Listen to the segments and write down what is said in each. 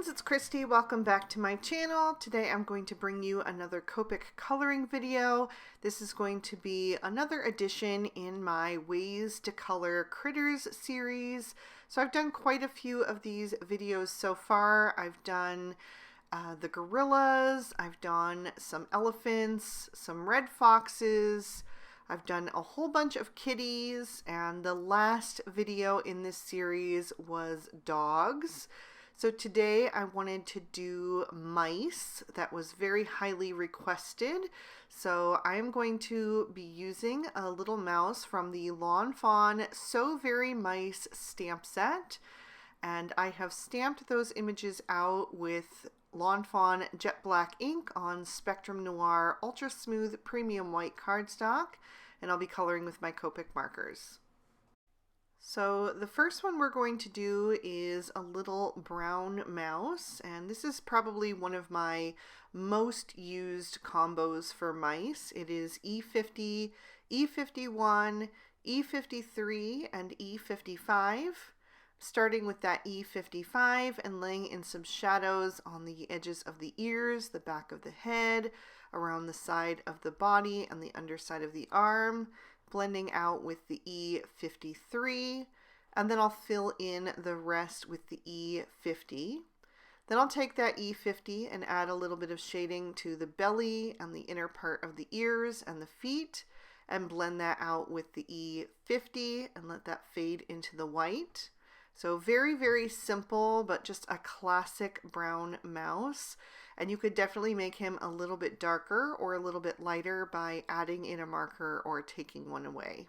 friends, it's Christy. Welcome back to my channel. Today I'm going to bring you another Copic coloring video. This is going to be another addition in my Ways to Color Critters series. So I've done quite a few of these videos so far. I've done the gorillas, I've done some elephants, some red foxes, I've done a whole bunch of kitties, and the last video in this series was dogs. So today I wanted to do mice. That was very highly requested. So I am going to be using a little mouse from the Lawn Fawn So Very Mice stamp set. And I have stamped those images out with Lawn Fawn Jet Black ink on Spectrum Noir Ultra Smooth Premium White cardstock. And I'll be coloring with my Copic markers. So the first one we're going to do is a little brown mouse, and this is probably one of my most used combos for mice. It is E50, E51, E53, and E55. Starting with that E55 and laying in some shadows on the edges of the ears, the back of the head, around the side of the body and the underside of the arm, blending out with the E53, and then I'll fill in the rest with the E50. Then I'll take that E50 and add a little bit of shading to the belly and the inner part of the ears and the feet, and blend that out with the E50 and let that fade into the white. So very, very simple, but just a classic brown mouse. And you could definitely make him a little bit darker or a little bit lighter by adding in a marker or taking one away.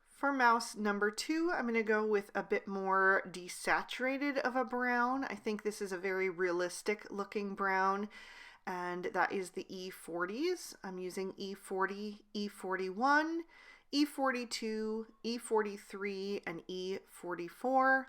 For mouse number 2, I'm going to go with a bit more desaturated of a brown. I think this is a very realistic looking brown, and that is the E40s. I'm using E40, E41, E42, E43, and E44.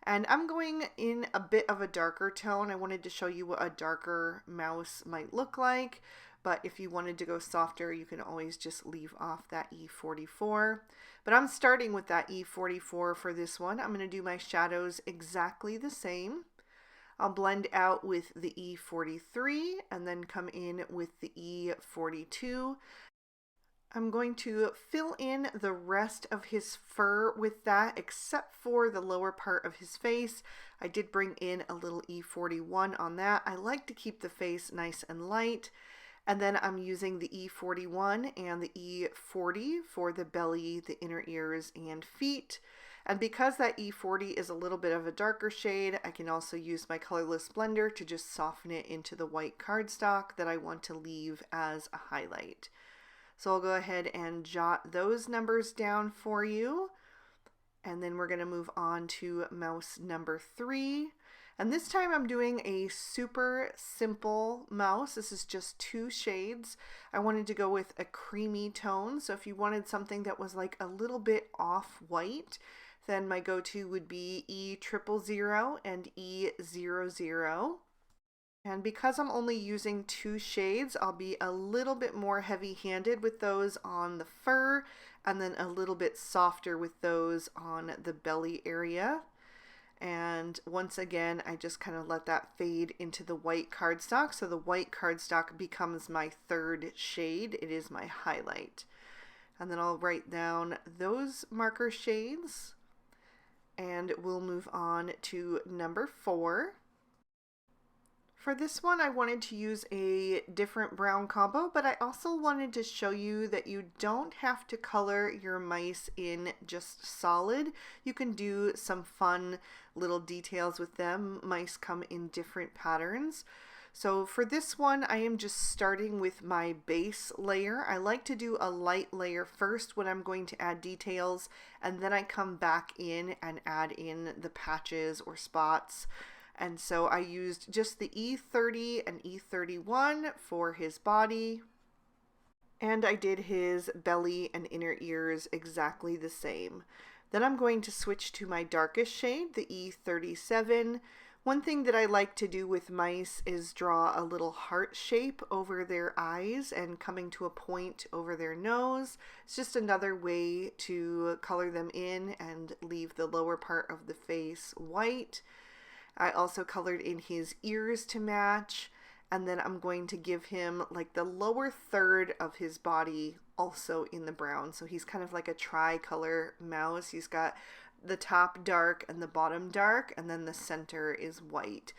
And I'm going in a bit of a darker tone. I wanted to show you what a darker mouse might look like, but if you wanted to go softer, you can always just leave off that E44. But I'm starting with that E44 for this one. I'm going to do my shadows exactly the same. I'll blend out with the E43 and then come in with the E42. I'm going to fill in the rest of his fur with that, except for the lower part of his face. I did bring in a little E41 on that. I like to keep the face nice and light. And then I'm using the E41 and the E40 for the belly, the inner ears, and feet. And because that E40 is a little bit of a darker shade, I can also use my colorless blender to just soften it into the white cardstock that I want to leave as a highlight. So I'll go ahead and jot those numbers down for you. And then we're going to move on to mouse number 3. And this time I'm doing a super simple mouse. This is just 2 shades. I wanted to go with a creamy tone. So if you wanted something that was like a little bit off-white, then my go-to would be E000 and E00. And because I'm only using 2 shades, I'll be a little bit more heavy-handed with those on the fur, and then a little bit softer with those on the belly area. And once again, I just kind of let that fade into the white cardstock. So the white cardstock becomes my 3rd shade. It is my highlight. And then I'll write down those marker shades, and we'll move on to number 4. For this one, I wanted to use a different brown combo, but I also wanted to show you that you don't have to color your mice in just solid. You can do some fun little details with them. Mice come in different patterns. So for this one, I am just starting with my base layer. I like to do a light layer first when I'm going to add details, and then I come back in and add in the patches or spots. And so I used just the E30 and E31 for his body. And I did his belly and inner ears exactly the same. Then I'm going to switch to my darkest shade, the E37. One thing that I like to do with mice is draw a little heart shape over their eyes and coming to a point over their nose. It's just another way to color them in and leave the lower part of the face white. I also colored in his ears to match, and then I'm going to give him like the lower third of his body also in the brown. So he's kind of like a tri-color mouse. He's got the top dark and the bottom dark, and then the center is white.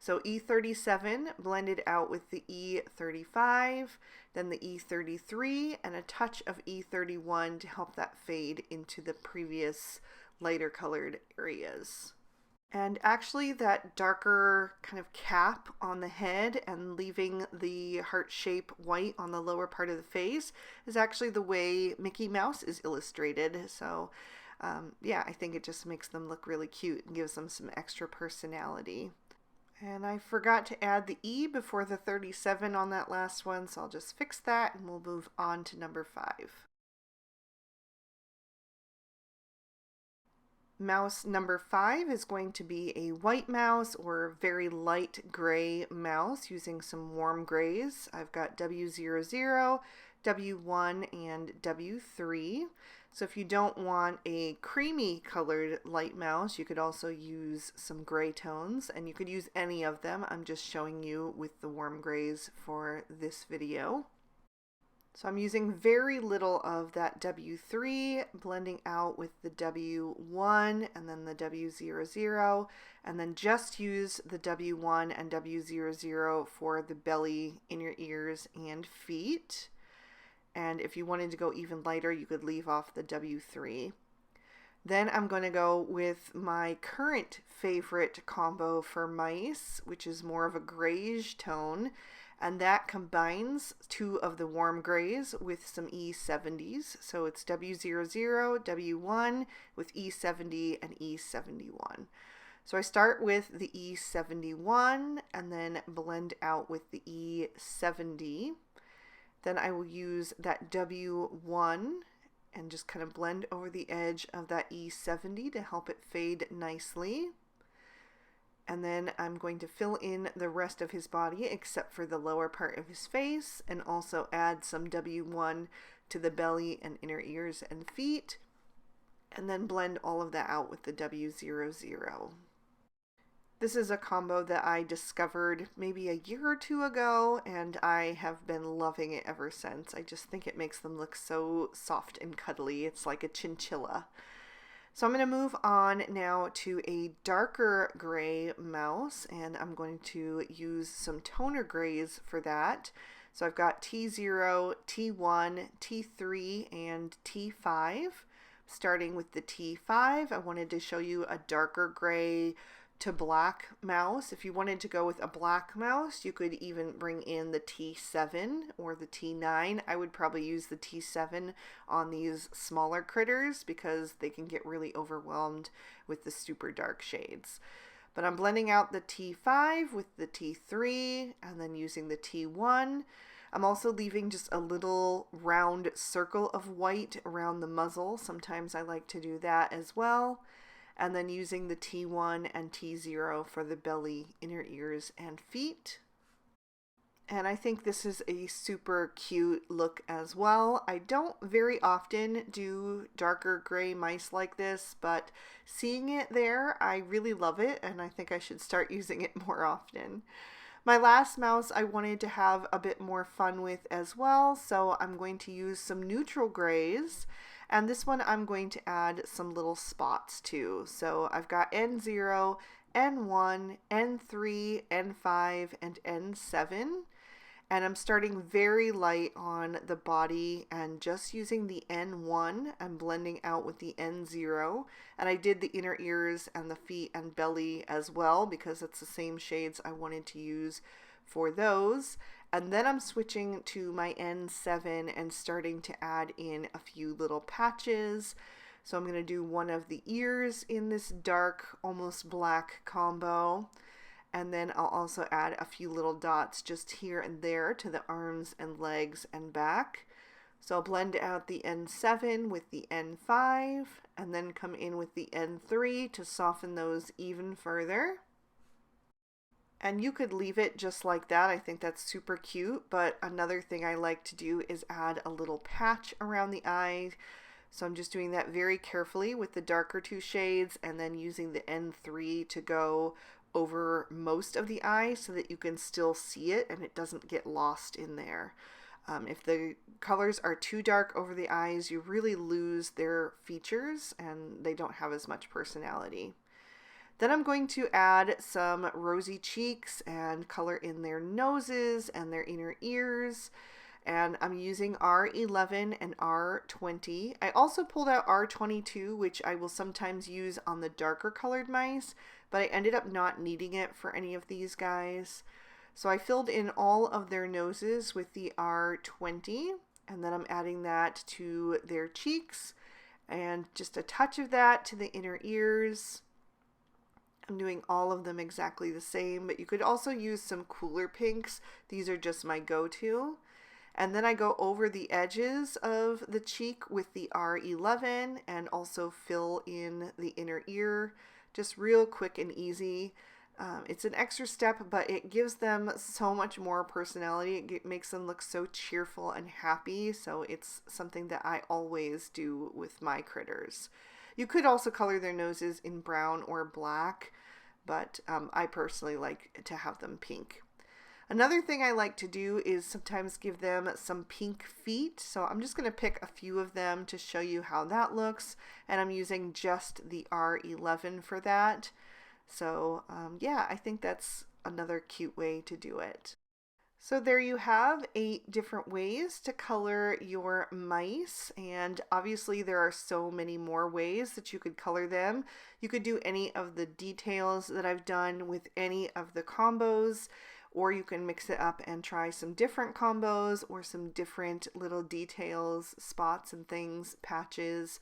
So E37 blended out with the E35, then the E33, and a touch of E31 to help that fade into the previous lighter colored areas. And actually that darker kind of cap on the head and leaving the heart shape white on the lower part of the face is actually the way Mickey Mouse is illustrated. So yeah, I think it just makes them look really cute and gives them some extra personality. And I forgot to add the E before the 37 on that last one, so I'll just fix that and we'll move on to number 5. Mouse number 5 is going to be a white mouse or very light gray mouse using some warm grays. I've got W00, W1, and W3. So if you don't want a creamy colored light mouse, you could also use some gray tones, and you could use any of them. I'm just showing you with the warm grays for this video. So I'm using very little of that W3, blending out with the W1 and then the W00, and then just use the W1 and W00 for the belly, inner ears, and feet. And if you wanted to go even lighter, you could leave off the W3. Then I'm going to go with my current favorite combo for mice, which is more of a grayish tone. And that combines 2 of the warm grays with some E70s. So it's W00, W1 with E70 and E71. So I start with the E71 and then blend out with the E70. Then I will use that W1 and just kind of blend over the edge of that E70 to help it fade nicely. And then I'm going to fill in the rest of his body except for the lower part of his face, and also add some W1 to the belly and inner ears and feet, and then blend all of that out with the W00. This is a combo that I discovered maybe a year or 2 ago, and I have been loving it ever since. I just think it makes them look so soft and cuddly. It's like a chinchilla. So I'm going to move on now to a darker gray mouse, and I'm going to use some toner grays for that. So I've got T0, T1, T3, and T5. Starting with the T5, I wanted to show you a darker gray to black mouse. If you wanted to go with a black mouse, you could even bring in the T7 or the T9. I would probably use the T7 on these smaller critters because they can get really overwhelmed with the super dark shades. But I'm blending out the T5 with the T3 and then using the T1. I'm also leaving just a little round circle of white around the muzzle. Sometimes I like to do that as well. And then using the T1 and T0 for the belly, inner ears, and feet. And I think this is a super cute look as well. I don't very often do darker gray mice like this, but seeing it there, I really love it, and I think I should start using it more often. My last mouse I wanted to have a bit more fun with as well, so I'm going to use some neutral grays. And this one I'm going to add some little spots to. So I've got N0, N1, N3, N5, and N7. And I'm starting very light on the body and just using the N1. I'm blending out with the N0. And I did the inner ears and the feet and belly as well because it's the same shades I wanted to use for those. And then I'm switching to my N7 and starting to add in a few little patches. So I'm going to do one of the ears in this dark, almost black combo. And then I'll also add a few little dots just here and there to the arms and legs and back. So I'll blend out the N7 with the N5 and then come in with the N3 to soften those even further. And you could leave it just like that. I think that's super cute, but another thing I like to do is add a little patch around the eye. So I'm just doing that very carefully with the darker 2 shades and then using the N3 to go over most of the eye so that you can still see it and it doesn't get lost in there. If the colors are too dark over the eyes, you really lose their features and they don't have as much personality. Then I'm going to add some rosy cheeks and color in their noses and their inner ears. And I'm using R11 and R20. I also pulled out R22, which I will sometimes use on the darker colored mice, but I ended up not needing it for any of these guys. So I filled in all of their noses with the R20, and then I'm adding that to their cheeks and just a touch of that to the inner ears. I'm doing all of them exactly the same, but you could also use some cooler pinks. These are just my go-to. And then I go over the edges of the cheek with the R11 and also fill in the inner ear, just real quick and easy. It's an extra step, but it gives them so much more personality. It makes them look so cheerful and happy, so it's something that I always do with my critters. You could also color their noses in brown or black, but I personally like to have them pink. Another thing I like to do is sometimes give them some pink feet. So I'm just going to pick a few of them to show you how that looks. And I'm using just the R11 for that. So yeah, I think that's another cute way to do it. So there you have 8 different ways to color your mice, and obviously there are so many more ways that you could color them. You could do any of the details that I've done with any of the combos, or you can mix it up and try some different combos or some different little details, spots and things, patches.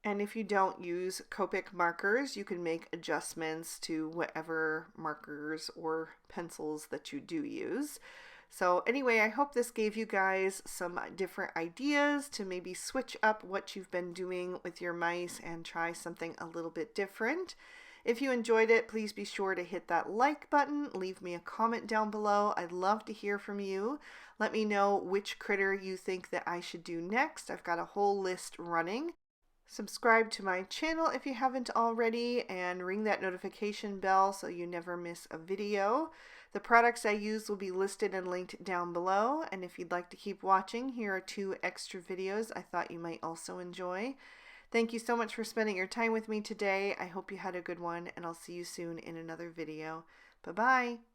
And if you don't use Copic markers, you can make adjustments to whatever markers or pencils that you do use. So anyway, I hope this gave you guys some different ideas to maybe switch up what you've been doing with your mice and try something a little bit different. If you enjoyed it, please be sure to hit that like button, leave me a comment down below. I'd love to hear from you. Let me know which critter you think that I should do next. I've got a whole list running. Subscribe to my channel if you haven't already, and ring that notification bell so you never miss a video. The products I use will be listed and linked down below, and if you'd like to keep watching, here are 2 extra videos I thought you might also enjoy. Thank you so much for spending your time with me today. I hope you had a good one, and I'll see you soon in another video. Bye-bye.